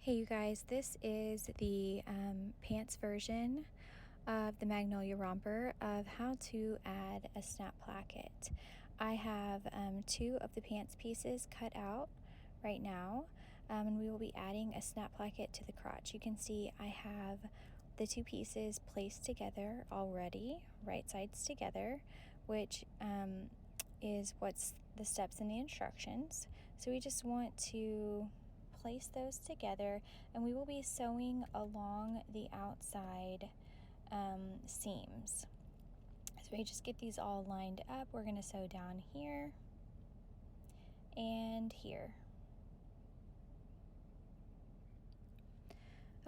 Hey you guys, this is the pants version of the Magnolia Romper of how to add a snap placket. I have two of the pants pieces cut out right now, and we will be adding a snap placket to the crotch. You can see I have the two pieces placed together already, right sides together, which is what's the steps in the instructions. So we just want to place those together, and we will be sewing along the outside seams. So we just get these all lined up. We're going to sew down here and here.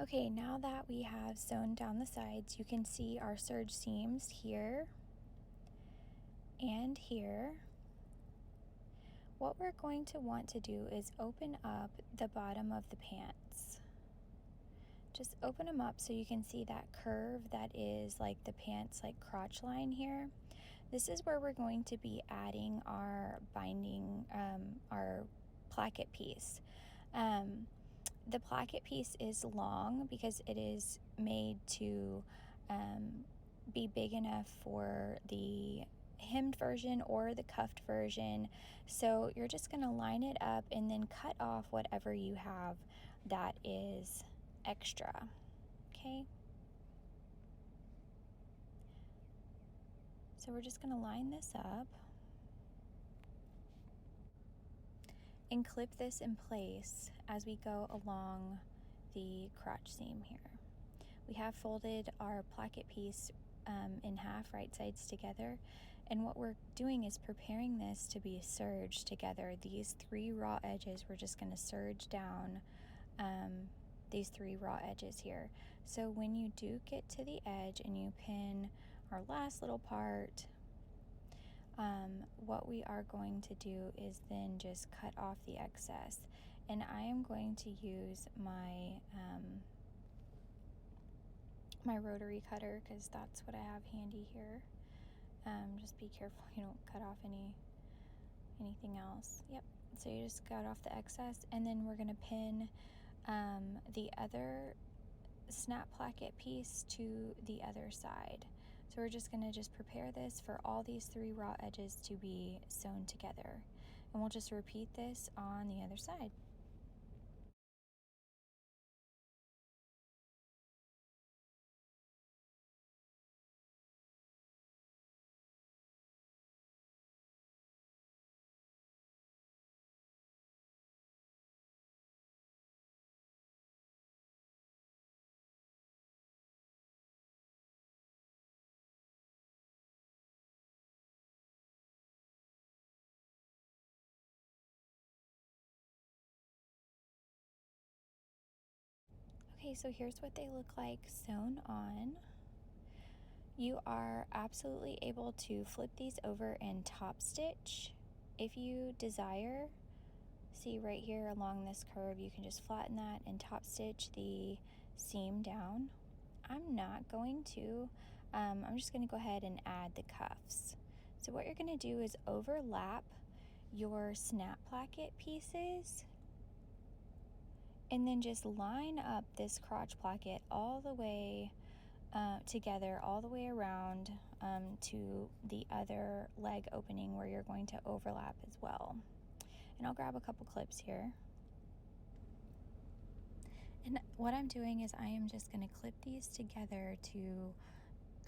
Okay, now that we have sewn down the sides, you can see our serge seams here and here. What we're going to want to do is open up the bottom of the pants. Just open them up so you can see that curve that is like the pants like crotch line here. This is where we're going to be adding our binding, our placket piece. The placket piece is long because it is made to be big enough for the hemmed version or the cuffed version. So you're just going to line it up and then cut off whatever you have that is extra. Okay, so we're just going to line this up and clip this in place as we go along the crotch seam here. We have folded our placket piece in half, right sides together, and what we're doing is preparing this to be serged together. These three raw edges, we're just going to serge down these three raw edges here. So when you do get to the edge and you pin our last little part, what we are going to do is then just cut off the excess, and I am going to use my my rotary cutter because that's what I have handy here. Just be careful you don't cut off anything else. Yep, so you just cut off the excess, and then we're going to pin the other snap placket piece to the other side. So we're just going to prepare this for all these three raw edges to be sewn together, and we'll just repeat this on the other side. Okay, so here's what they look like sewn on. You are absolutely able to flip these over and top stitch if you desire. See right here along this curve, you can just flatten that and top stitch the seam down. I'm not going to. I'm just going to go ahead and add the cuffs. So what you're going to do is overlap your snap placket pieces and then just line up this crotch placket all the way together, all the way around to the other leg opening where you're going to overlap as well. And I'll grab a couple clips here. And what I'm doing is I am just going to clip these together to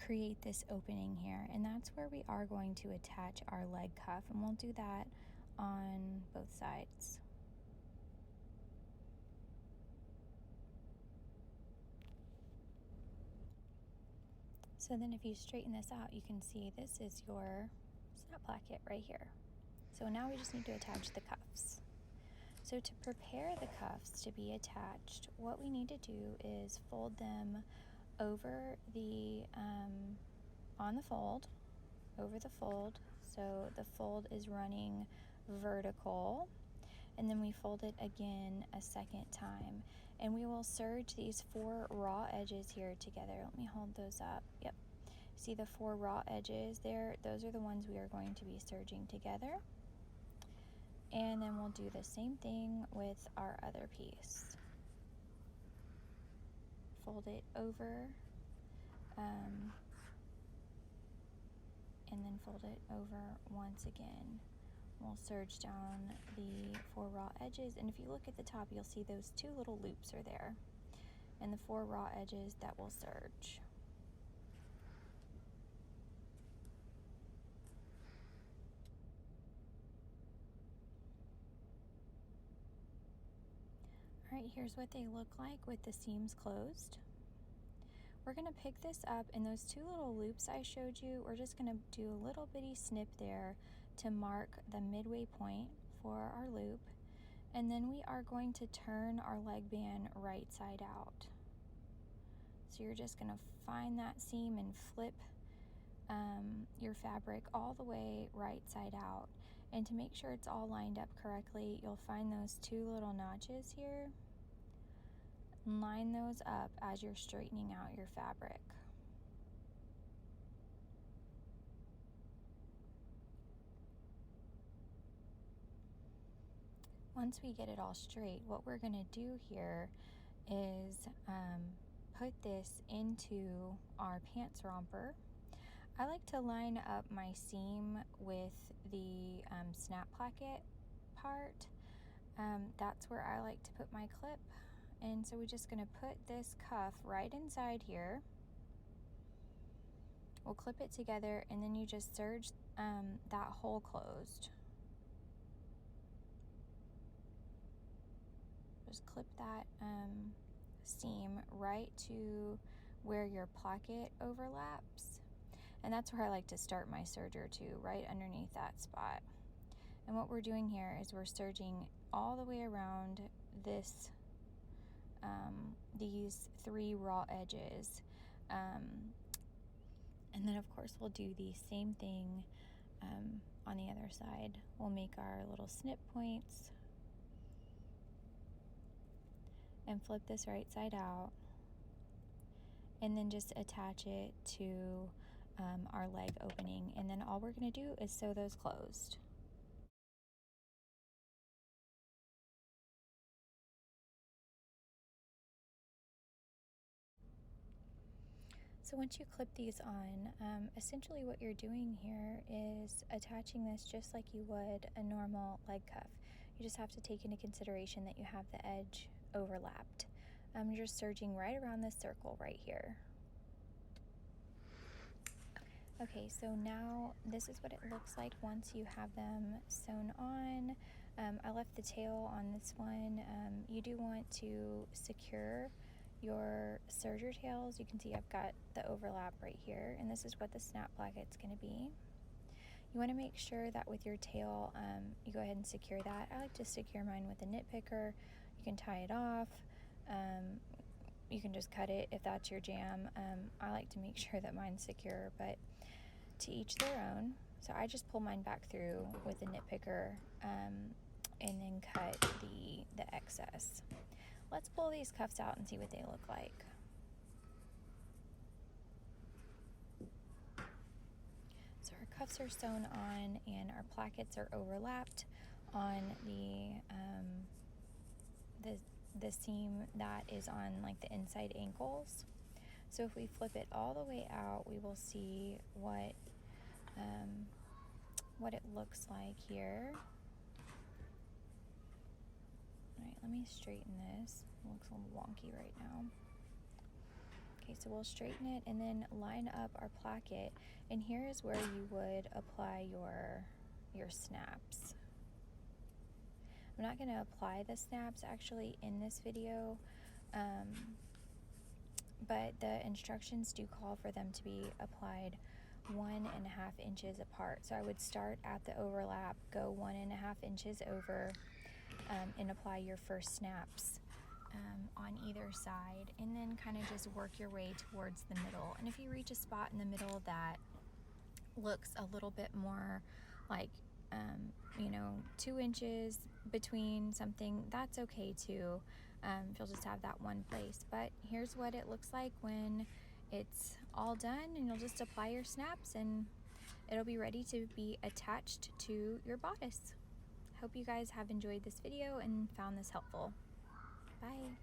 create this opening here, and that's where we are going to attach our leg cuff, and we'll do that on both sides. So then if you straighten this out, you can see this is your snap placket right here. So now we just need to attach the cuffs. So to prepare the cuffs to be attached, what we need to do is fold them over the on the fold, over the fold, so the fold is running vertical, and then we fold it again a second time, and we will serge these four raw edges here together. Let me hold those up. Yep, see the four raw edges there? Those are the ones we are going to be serging together, and then we'll do the same thing with our other piece. fold it over, and then fold it over once again. We'll serge down the 4 raw edges, and if you look at the top, you'll see those 2 little loops are there, and the 4 raw edges that will serge. All right, here's what they look like with the seams closed. We're gonna pick this up, and those 2 little loops I showed you, we're just gonna do a little bitty snip there to mark the midway point for our loop, and then we are going to turn our leg band right side out. So you're just gonna find that seam and flip your fabric all the way right side out. And to make sure it's all lined up correctly, you'll find those 2 little notches here. Line those up as you're straightening out your fabric. Once we get it all straight, what we're going to do here is put this into our pants romper. I like to line up my seam with the snap placket part. That's where I like to put my clip. And so we're just going to put this cuff right inside here. We'll clip it together, and then you just serge that hole closed. Just clip that seam right to where your placket overlaps. And that's where I like to start my serger too, right underneath that spot. And what we're doing here is we're serging all the way around this, these 3 raw edges. And then of course we'll do the same thing on the other side. We'll make our little snip points and flip this right side out, and then just attach it to our leg opening, and then all we're going to do is sew those closed. So once you clip these on, essentially what you're doing here is attaching this just like you would a normal leg cuff. You just have to take into consideration that you have the edge overlapped. You're just serging right around this circle right here. Okay, so now this is what it looks like once you have them sewn on. I left the tail on this one. You do want to secure your serger tails. You can see I've got the overlap right here, and this is what the snap placket's going to be. You want to make sure that with your tail, you go ahead and secure that. I like to secure mine with a nit picker. You can tie it off. You can just cut it if that's your jam. I like to make sure that mine's secure, but to each their own. So I just pull mine back through with a nit picker and then cut the excess. Let's pull these cuffs out and see what they look like. So our cuffs are sewn on and our plackets are overlapped on the seam that is on like the inside ankles. So if we flip it all the way out, we will see what it looks like here. All right, let me straighten this. It looks a little wonky right now. Okay, so we'll straighten it and then line up our placket. And here is where you would apply your snaps. I'm not going to apply the snaps actually in this video, but the instructions do call for them to be applied 1.5 inches apart. So I would start at the overlap, go 1.5 inches over, and apply your first snaps on either side, and then kind of just work your way towards the middle. And if you reach a spot in the middle that looks a little bit more like 2 inches between something, that's okay too. If you'll just have that one place. But here's what it looks like when it's all done, and you'll just apply your snaps and it'll be ready to be attached to your bodice. Hope you guys have enjoyed this video and found this helpful. Bye.